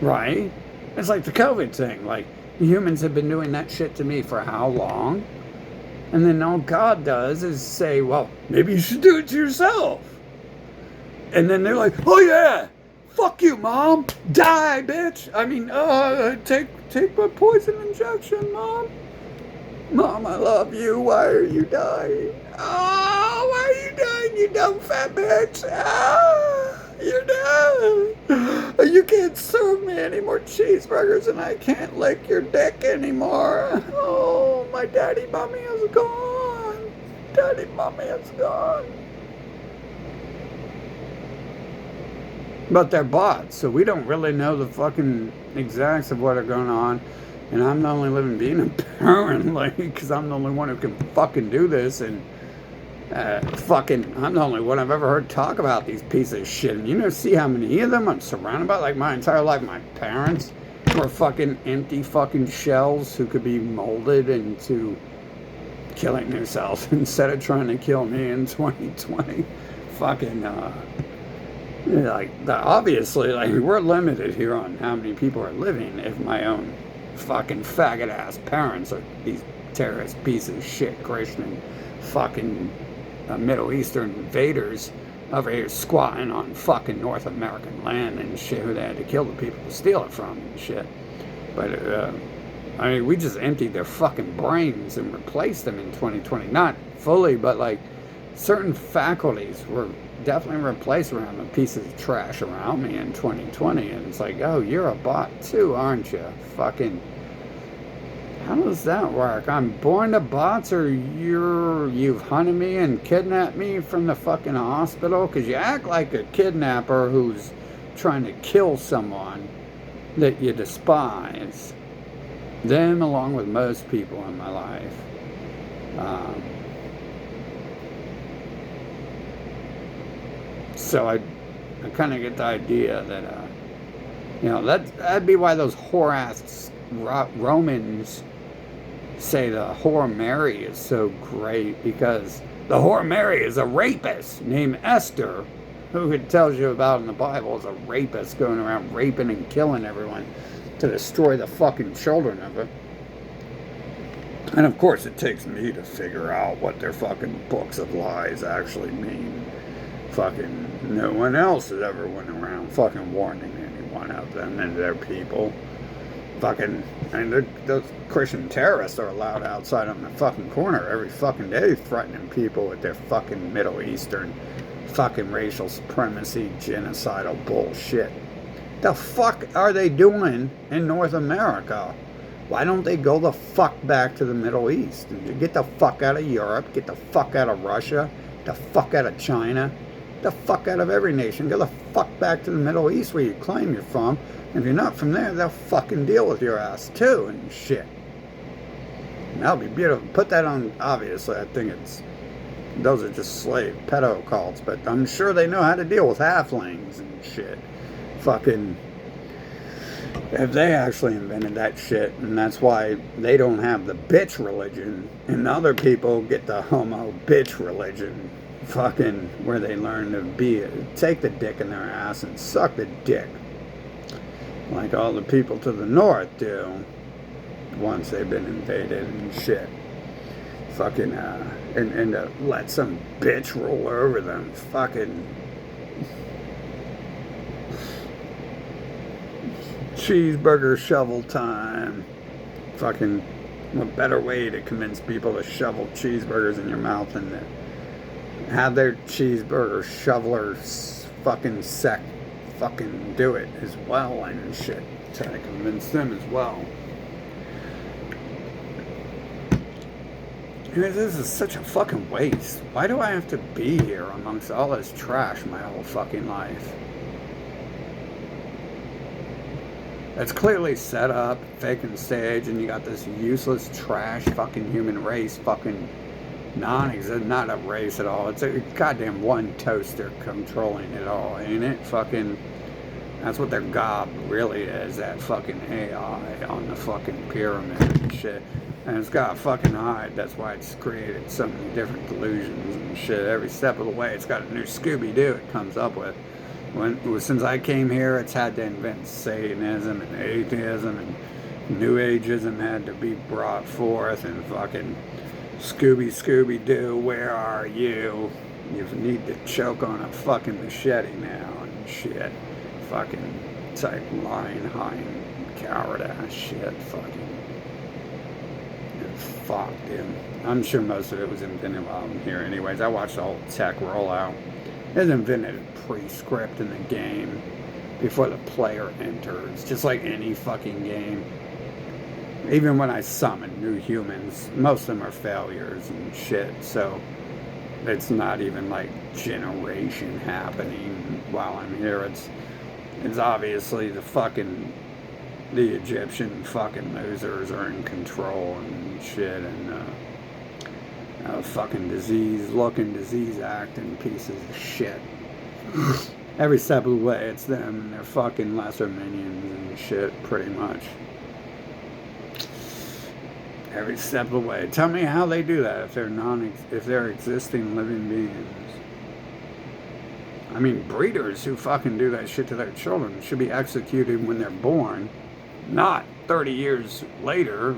Right? It's like the COVID thing. Like, humans have been doing that shit to me for how long? And then all God does is say, well, maybe you should do it to yourself. And then they're like, oh yeah, fuck you, Mom. Die, bitch. I mean, take my poison injection, Mom. Mom, I love you. Why are you dying? Oh, why are you dying, you dumb fat bitch? Ah, you're dead. You can't serve me any more cheeseburgers and I can't lick your dick anymore. Oh, my daddy mommy is gone. Daddy mommy is gone. But they're bots, so we don't really know the fucking exacts of what are going on. And I'm the only living being, apparently, because I'm the only one who can fucking do this. And I'm the only one I've ever heard talk about these pieces of shit. And you know, see how many of them I'm surrounded by? Like, my entire life, my parents were fucking empty fucking shells who could be molded into killing themselves instead of trying to kill me in 2020. Fucking, obviously, like, we're limited here on how many people are living if my own fucking faggot ass parents are these terrorist pieces of shit Christian fucking Middle Eastern invaders over here squatting on fucking North American land and shit who they had to kill the people to steal it from and shit. But I mean, we just emptied their fucking brains and replaced them in 2020. Not fully, but like certain faculties were definitely replaced around the pieces of trash around me in 2020. And it's like, oh, you're a bot too, aren't you? Fucking, how does that work? I'm born to bots, or you've hunted me and kidnapped me from the fucking hospital? Because you act like a kidnapper who's trying to kill someone that you despise. Them, along with most people in my life. So I kind of get the idea that, that'd be why those whore-ass Romans say the whore Mary is so great, because the whore Mary is a rapist named Esther, who it tells you about in the Bible is a rapist going around raping and killing everyone to destroy the fucking children of it. And of course it takes me to figure out what their fucking books of lies actually mean. Fucking no one else has ever went around fucking warning anyone of them and their people. Fucking, and those Christian terrorists are allowed outside on the fucking corner every fucking day threatening people with their fucking Middle Eastern fucking racial supremacy, genocidal bullshit. The fuck are they doing in North America? Why don't they go the fuck back to the Middle East? Get the fuck out of Europe, get the fuck out of Russia, the fuck out of China, the fuck out of every nation. Go the fuck back to the Middle East where you claim you're from. And if you're not from there, they'll fucking deal with your ass too and shit. And that'll be beautiful. Put that on, obviously, I think those are just slave pedo cults, but I'm sure they know how to deal with halflings and shit. Fucking, if they actually invented that shit, and that's why they don't have the bitch religion, and other people get the homo bitch religion, fucking, where they learn to take the dick in their ass and suck the dick, like all the people to the north do, once they've been invaded and shit. Fucking, and to let some bitch roll over them, fucking cheeseburger shovel time. Fucking, what better way to convince people to shovel cheeseburgers in your mouth than to have their cheeseburger shovelers fucking do it as well and shit. Try to convince them as well. This is such a fucking waste. Why do I have to be here amongst all this trash my whole fucking life? It's clearly set up, fake and stage, and you got this useless trash fucking human race fucking non-existent, not a race at all. It's a goddamn one toaster controlling it all, ain't it? Fucking, that's what their gob really is, that fucking AI on the fucking pyramid and shit. And it's got a fucking hide. That's why it's created so many different delusions and shit. Every step of the way, it's got a new Scooby-Doo it comes up with. Since I came here, it's had to invent Satanism and atheism, and New Ageism had to be brought forth, and fucking Scooby-Doo, where are you? You need to choke on a fucking machete now and shit. Fucking type lying, hind, coward ass shit. Fucking. Fuck, dude. I'm sure most of it was invented while I'm here anyways. I watched the whole tech rollout. It was invented pre-script in the game before the player enters. Just like any fucking game. Even when I summon new humans, most of them are failures and shit. So it's not even like generation happening while I'm here. It's obviously the Egyptian fucking losers are in control and shit, and fucking disease acting pieces of shit. Every step of the way, it's them and their fucking lesser minions and shit, pretty much. Every step of the way. Tell me how they do that if they're existing living beings. I mean, breeders who fucking do that shit to their children should be executed when they're born. Not 30 years later.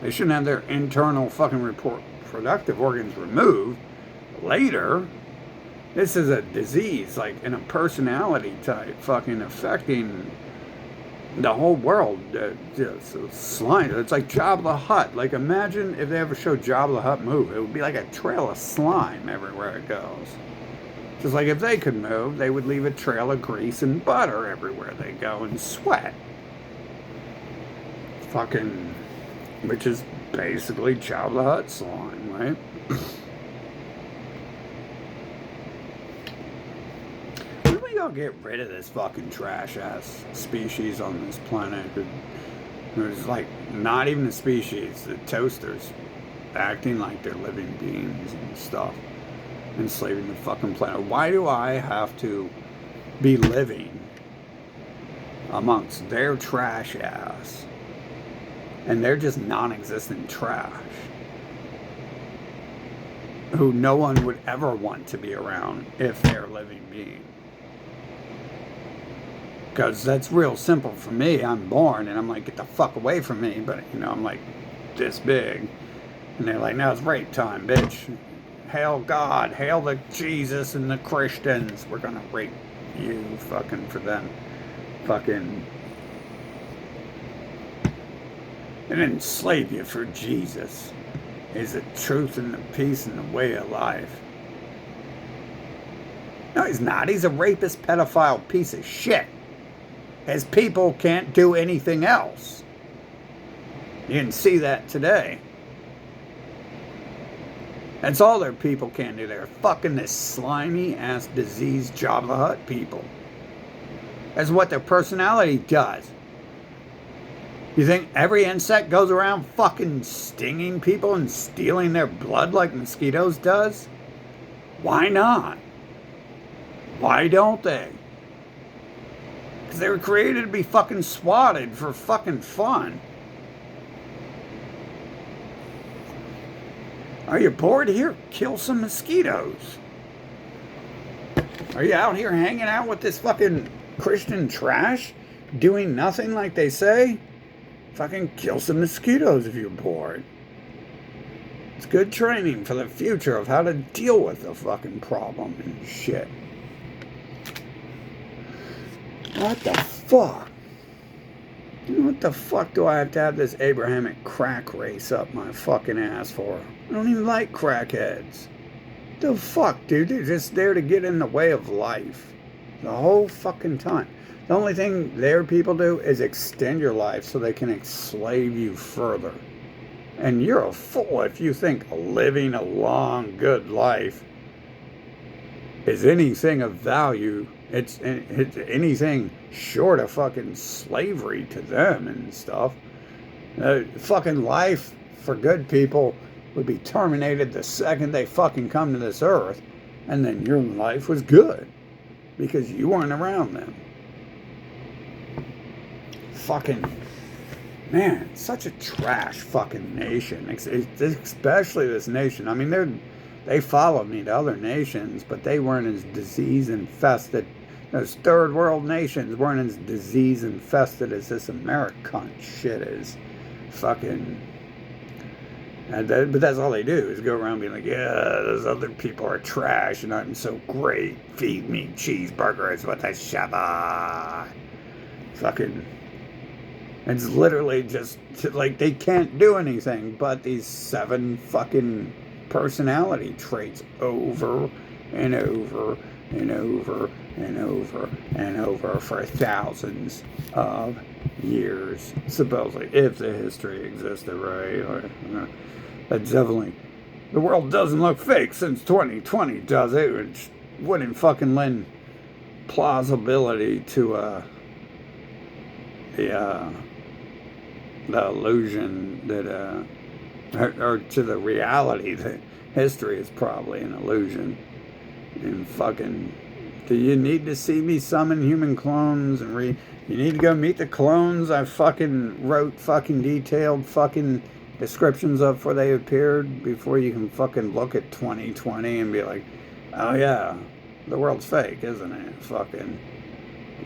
They shouldn't have their internal fucking reproductive organs removed later. This is a disease, like in a personality type, fucking affecting the whole world. Slime. It's like Jabba the Hutt. Like, imagine if they ever showed Jabba the Hutt move. It would be like a trail of slime everywhere it goes. Just like if they could move, they would leave a trail of grease and butter everywhere they go and sweat. Fucking, which is basically Jabba the Hutt slime, right? When do we all get rid of this fucking trash ass species on this planet? There's like not even a species, the toasters acting like they're living beings and stuff, enslaving the fucking planet. Why do I have to be living amongst their trash ass? And they're just non-existent trash who no one would ever want to be around if they're a living being. Because that's real simple for me. I'm born and I'm like, get the fuck away from me. But, I'm like this big. And they're like, now it's rape time, bitch. Hail God, hail the Jesus and the Christians. We're going to rape you fucking for them. Fucking... and enslave you for Jesus is the truth and the peace and the way of life. No, he's not. He's a rapist, pedophile piece of shit. His people can't do anything else. You can see that today. That's all their people can do. They're fucking this slimy ass diseased Jabba the Hutt people. That's what their personality does. You think every insect goes around fucking stinging people and stealing their blood like mosquitoes does? Why not? Why don't they? Because they were created to be fucking swatted for fucking fun. Are you bored here? Kill some mosquitoes. Are you out here hanging out with this fucking Christian trash? Doing nothing like they say? Fucking kill some mosquitoes if you're bored. It's good training for the future of how to deal with the fucking problem and shit. What the fuck? What the fuck do I have to have this Abrahamic crack race up my fucking ass for? I don't even like crackheads. The fuck, dude? They're just there to get in the way of life. The whole fucking time. The only thing their people do is extend your life so they can enslave you further. And you're a fool if you think living a long, good life is anything of value. It's anything short of fucking slavery to them and stuff. Fucking life for good people would be terminated the second they fucking come to this earth, and then your life was good because you weren't around them. Fucking man, such a trash fucking nation, especially this nation. I mean, they followed me to other nations, but they weren't as disease infested. Those third world nations weren't as disease infested as this American shit is. Fucking. But that's all they do is go around being like, yeah, those other people are trash and I'm so great. Feed me cheeseburgers with a Shabbat. Fucking. It's literally just like they can't do anything but these 7 fucking personality traits over and over and over and over and over for thousands of years, supposedly, if the history existed, right? That's definitely, the world doesn't look fake since 2020, does it? Which wouldn't fucking lend plausibility to the illusion that or to the reality that history is probably an illusion. And fucking, do you need to see me summon human clones and you need to go meet the clones I fucking wrote fucking detailed fucking descriptions of before they appeared, before you can fucking look at 2020 and be like, oh yeah, the world's fake, isn't it? Fucking,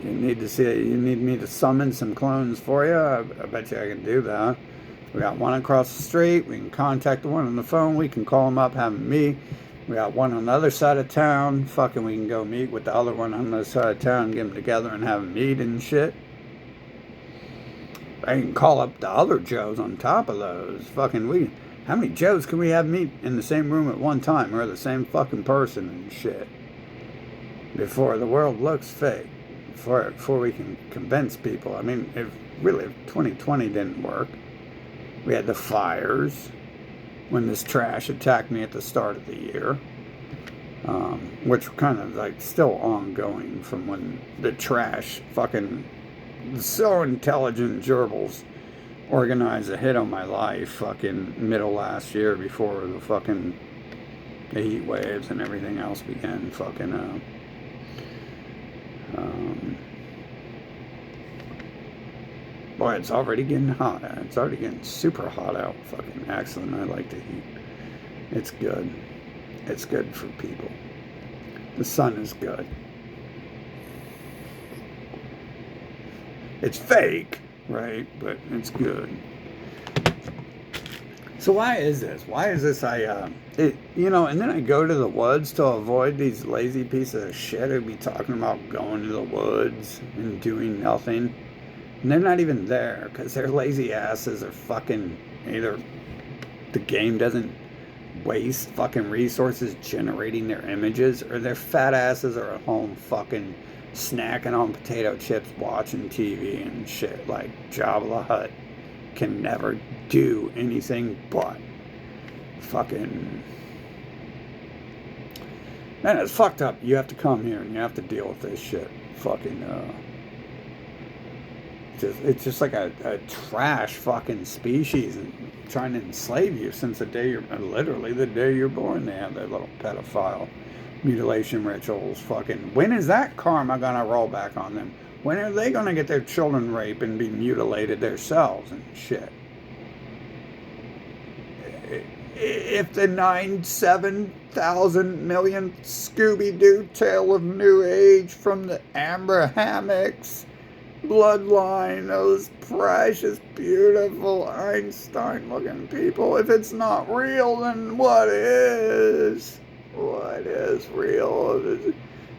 you need to see it. You need me to summon some clones for you? I bet you I can do that. We got one across the street. We can contact the one on the phone. We can call them up, have them meet. We got one on the other side of town. Fucking, we can go meet with the other one on the other side of town, get them together and have them meet and shit. I can call up the other Joes on top of those. Fucking, how many Joes can we have meet in the same room at one time, or the same fucking person and shit? Before the world looks fake. Before we can convince people. I mean, if 2020 didn't work, we had the fires when this trash attacked me at the start of the year, which were kind of like still ongoing from when the trash fucking so intelligent gerbils organized a hit on my life fucking middle last year before the fucking the heat waves and everything else began fucking boy, it's already getting hot. It's already getting super hot out. Fucking excellent. I like the heat. It's good. It's good for people. The sun is good. It's fake, right? But it's good. So why is this? Why is this? And then I go to the woods to avoid these lazy pieces of shit who be talking about going to the woods and doing nothing. And they're not even there because their lazy asses are fucking either the game doesn't waste fucking resources generating their images, or their fat asses are at home fucking snacking on potato chips, watching TV and shit. Like Jabba the Hutt can never do anything but fucking. Man, it's fucked up. You have to come here and you have to deal with this shit. Fucking, it's just like a trash fucking species and trying to enslave you since the day literally the day you're born. They have their little pedophile mutilation rituals. Fucking, when is that karma gonna roll back on them? When are they gonna get their children raped and be mutilated themselves and shit? If the 7,000 million Scooby-Doo tale of New Age from the Abrahamics bloodline, those precious, beautiful, Einstein-looking people, if it's not real, then what is? What is real?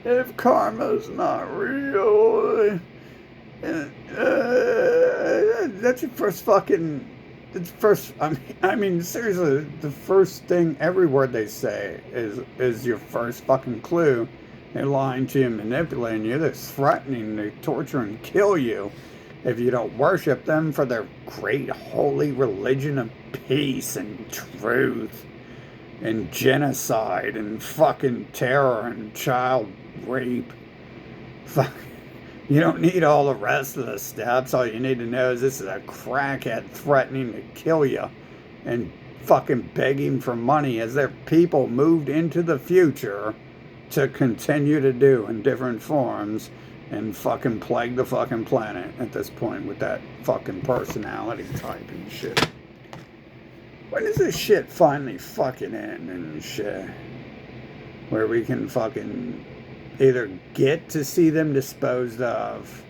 If karma's not real, that's your first fucking... It's first. I mean, seriously, the first thing, every word they say is your first fucking clue. They're lying to you, manipulating you. They're threatening to torture and kill you if you don't worship them for their great holy religion of peace and truth and genocide and fucking terror and child rape. Fuck. You don't need all the rest of the steps. All you need to know is this is a crackhead threatening to kill you and fucking begging for money as their people moved into the future to continue to do in different forms and fucking plague the fucking planet at this point with that fucking personality type and shit. When is this shit finally fucking end and shit? Where we can fucking either get to see them disposed of.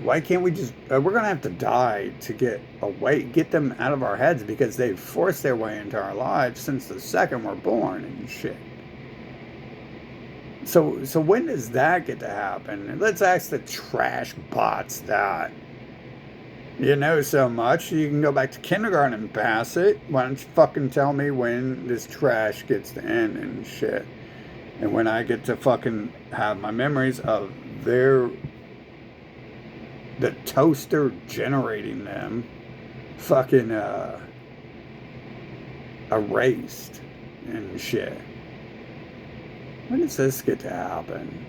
Why can't we just... we're going to have to die to get them out of our heads because they've forced their way into our lives since the second we're born and shit. So when does that get to happen? Let's ask the trash bots that. You know so much, you can go back to kindergarten and pass it. Why don't you fucking tell me when this trash gets to end and shit? And when I get to fucking have my memories of the toaster generating them fucking erased and shit. When does this get to happen?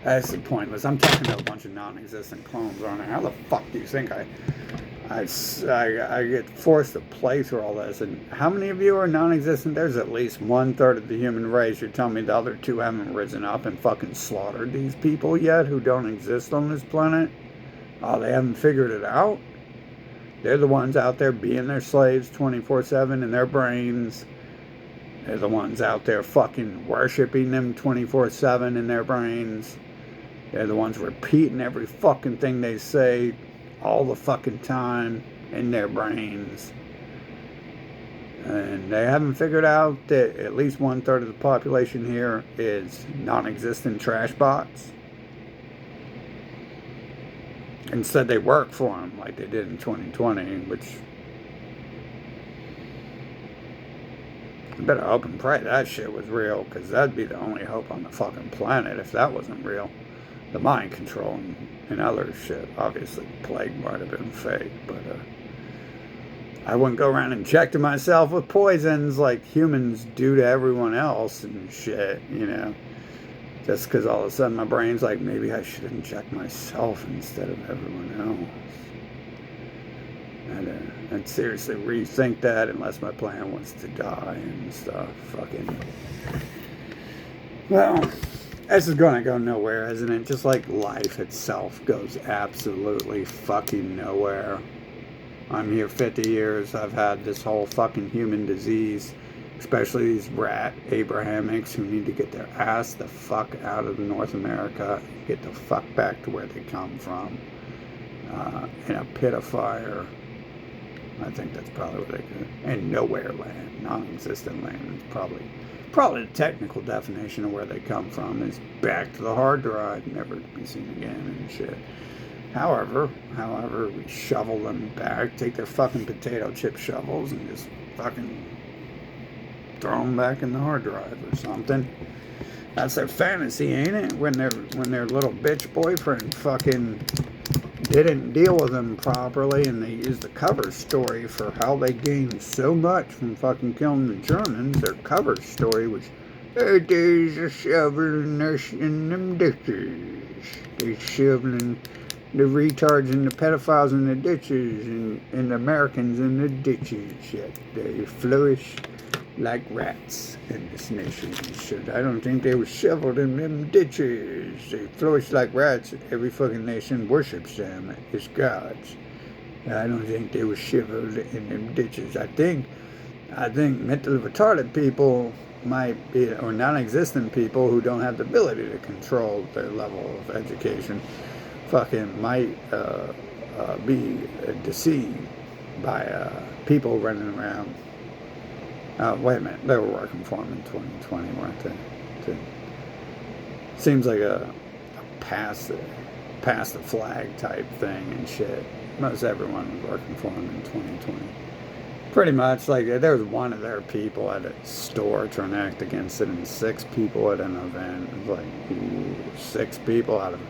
That's the pointless. I'm talking to a bunch of non-existent clones, aren't I? How the fuck do you think I get forced to play through all this? And how many of you are non-existent? There's at least 1/3 of the human race. You're telling me the other 2 haven't risen up and fucking slaughtered these people yet who don't exist on this planet? Oh, they haven't figured it out? They're the ones out there being their slaves 24/7 in their brains. They're the ones out there fucking worshiping them 24/7 in their brains. They're the ones repeating every fucking thing they say all the fucking time in their brains. And they haven't figured out that at least 1/3 of the population here is non-existent trash bots. Instead, they work for them like they did in 2020, which... I better hope and pray that shit was real, because that'd be the only hope on the fucking planet if that wasn't real. The mind control and other shit. Obviously, plague might have been fake, but I wouldn't go around injecting myself with poisons like humans do to everyone else and shit, you know. Just because all of a sudden my brain's like, maybe I should inject myself instead of everyone else. I'd seriously rethink that unless my plan was to die and stuff. Fucking. Well, this is going to go nowhere, isn't it? Just like life itself goes absolutely fucking nowhere. I'm here 50 years. I've had this whole fucking human disease, especially these rat Abrahamics who need to get their ass the fuck out of North America and get the fuck back to where they come from in a pit of fire. I think that's probably what they could. And nowhere land, non-existent land. It's probably the technical definition of where they come from is back to the hard drive, never to be seen again and shit. However, we shovel them back, take their fucking potato chip shovels and just fucking throw them back in the hard drive or something. That's their fantasy, ain't it? When their little bitch boyfriend fucking didn't deal with them properly, and they used the cover story for how they gained so much from fucking killing the Germans. Their cover story was, there's a shoveling us in them ditches. They're shoveling the retards and the pedophiles in the ditches, and the Americans in the ditches. Yet they flourish like rats in this nation. Shit, I don't think they were shoveled in them ditches. They flourish like rats. Every fucking nation worships them as gods. I don't think they were shoveled in them ditches. I think mentally retarded people might be, or non-existent people who don't have the ability to control their level of education, fucking might be deceived by people running around. Wait a minute, they were working for him in 2020, weren't they? Seems like a pass the flag type thing and shit. Most everyone was working for him in 2020. Pretty much, like, there was one of their people at a store trying to act against it, and 6 people at an event. It was like, ooh, 6 people out of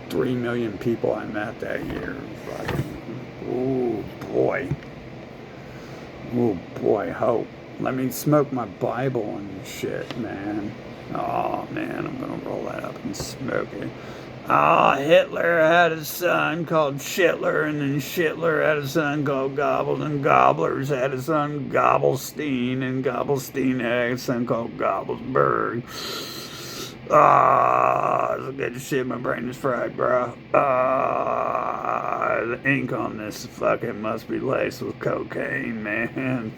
3 million people I met that year. Ooh, boy. Oh boy, hope. Let me smoke my Bible and shit, man. Oh man, I'm gonna roll that up and smoke it. Hitler had a son called Shitler, and then Shitler had a son called Gobbles, and Gobblers had a son Gobblestein, and Gobblestein had a son called Gobblesberg. It's good shit. My brain is fried, bro. The ink on this fucking must be laced with cocaine, man.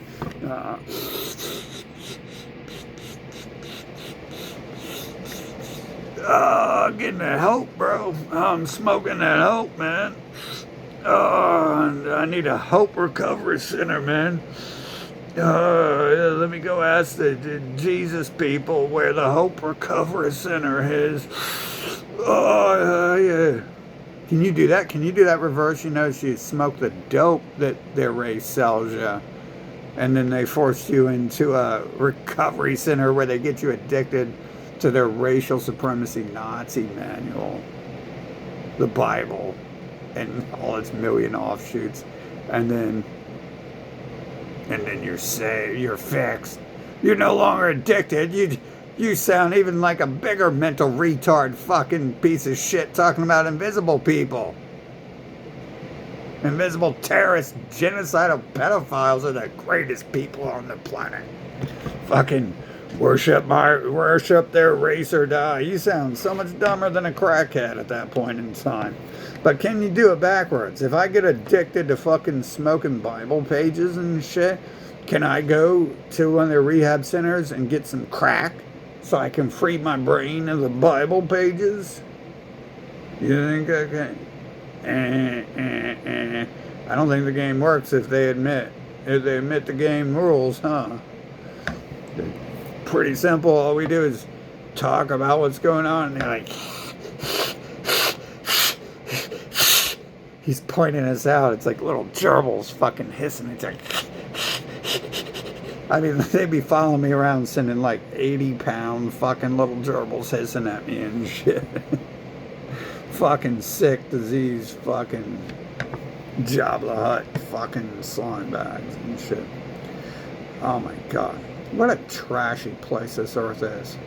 Getting that hope, bro. I'm smoking that hope, man. And I need a hope recovery center, man. Let me go ask the Jesus people where the Hope Recovery Center is. Yeah. Can you do that? Can you do that reverse? You know, you smoke the dope that their race sells you, and then they force you into a recovery center where they get you addicted to their racial supremacy Nazi manual, the Bible, and all its million offshoots, and then you're saved, you're fixed. You're no longer addicted. You sound even like a bigger mental retard fucking piece of shit talking about invisible people. Invisible terrorists, genocidal pedophiles are the greatest people on the planet. Fucking worship their race or die. You sound so much dumber than a crackhead at that point in time. But can you do it backwards? If I get addicted to fucking smoking Bible pages and shit, can I go to one of their rehab centers and get some crack so I can free my brain of the Bible pages? You think I can? I don't think the game works if they admit the game rules, huh? Pretty simple. All we do is talk about what's going on, and they're like, he's pointing us out. It's like little gerbils fucking hissing. It's like, I mean, they'd be following me around, sending like 80-pound fucking little gerbils hissing at me and shit. Fucking sick, disease, fucking Jabba Hutt, fucking slime bags and shit. Oh my god. What a trashy place this earth is.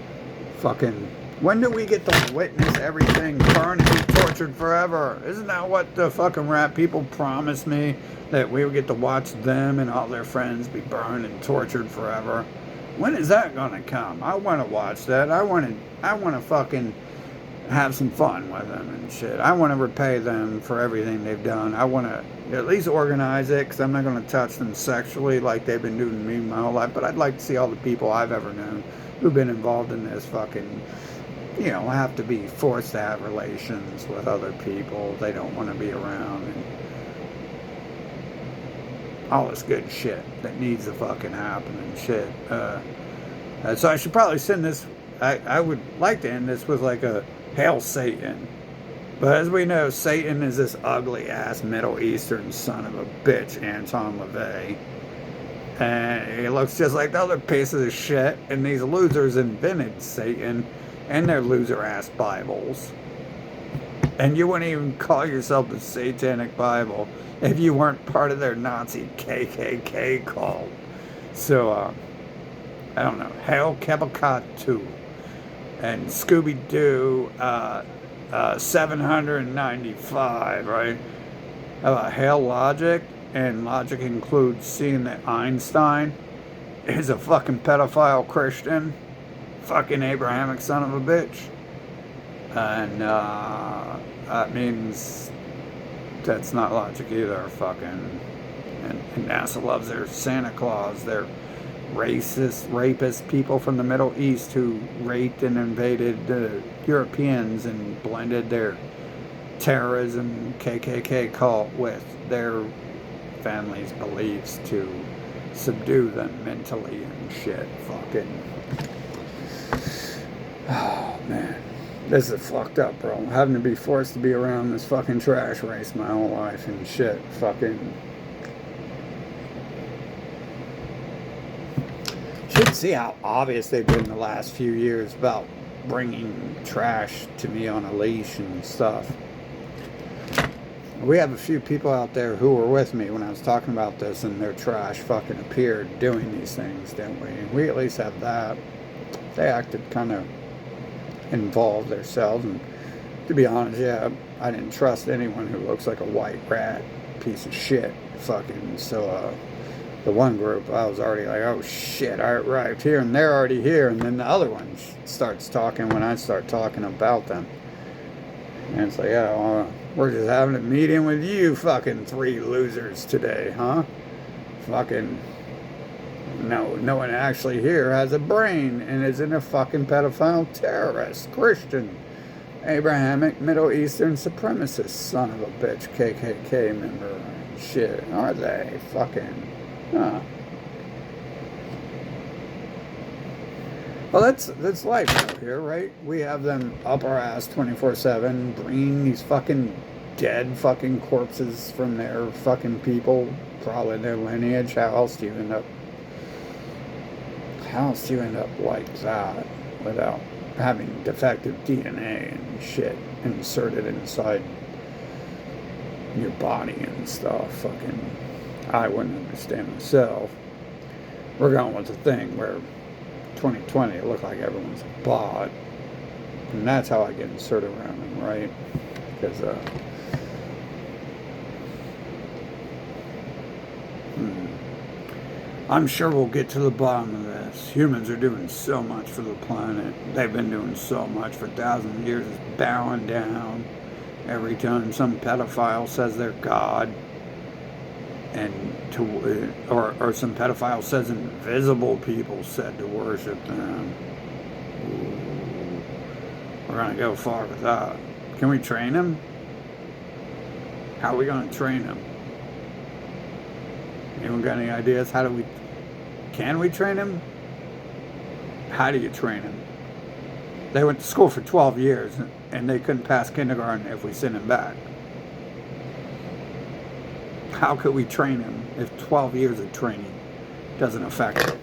Fucking, when do we get to witness everything burn and be tortured forever? Isn't that what the fucking rat people promised me? That we would get to watch them and all their friends be burned and tortured forever? When is that gonna come? I want to watch that. I want to fucking have some fun with them and shit. I want to repay them for everything they've done. I want to at least organize it, because I'm not going to touch them sexually like they've been doing to me my whole life. But I'd like to see all the people I've ever known who've been involved in this fucking, you know, have to be forced to have relations with other people they don't want to be around. And all this good shit that needs to fucking happen and shit. So I should probably send this. I would like to end this with like a Hail Satan. But as we know, Satan is this ugly ass Middle Eastern son of a bitch, Anton LaVey. And he looks just like the other pieces of shit. And these losers invented Satan and their loser ass Bibles. And you wouldn't even call yourself the Satanic Bible if you weren't part of their Nazi KKK cult. So, I don't know. Hail Kebaka 2 and Scooby Doo 795, right? How about Hail Logic? And logic includes seeing that Einstein is a fucking pedophile Christian, fucking Abrahamic son of a bitch. And that means that's not logic either, fucking. And NASA loves their Santa Claus, their racist, rapist people from the Middle East who raped and invaded the Europeans and blended their terrorism KKK cult with their family's beliefs to subdue them mentally and shit. Fucking. Oh, man. This is fucked up, bro. Having to be forced to be around this fucking trash race my whole life and shit. Fucking. Should see how obvious they've been the last few years about bringing trash to me on a leash and stuff. We have a few people out there who were with me when I was talking about this, and their trash fucking appeared doing these things, didn't we? We at least have that. They acted kind of involved themselves, and to be honest, yeah, I didn't trust anyone who looks like a white rat piece of shit. Fucking, so, the one group, I was already like, oh shit, I arrived here, and they're already here, and then the other one starts talking when I start talking about them. And it's like, yeah, well, we're just having a meeting with you fucking 3 losers today, huh? Fucking, no one actually here has a brain and isn't a fucking pedophile terrorist, Christian, Abrahamic, Middle Eastern supremacist son of a bitch, KKK member. Shit, are they? Fucking, huh. Well, that's life out here, right? We have them up our ass 24/7, bringing these fucking dead fucking corpses from their fucking people, probably their lineage. How else do you end up like that without having defective DNA and shit inserted inside your body and stuff? Fucking, I wouldn't understand myself. We're going with the thing where 2020, it looked like everyone's a bot. And that's how I get inserted around them, right? Because, I'm sure we'll get to the bottom of this. Humans are doing so much for the planet. They've been doing so much for thousands of years. It's bowing down every time some pedophile says they're God. And or some pedophile says invisible people said to worship them. Ooh, we're gonna go far with that. Can we train him? How are we gonna train him? Anyone got any ideas? Can we train him? How do you train him? They went to school for 12 years and they couldn't pass kindergarten if we sent him back. How could we train him if 12 years of training doesn't affect him?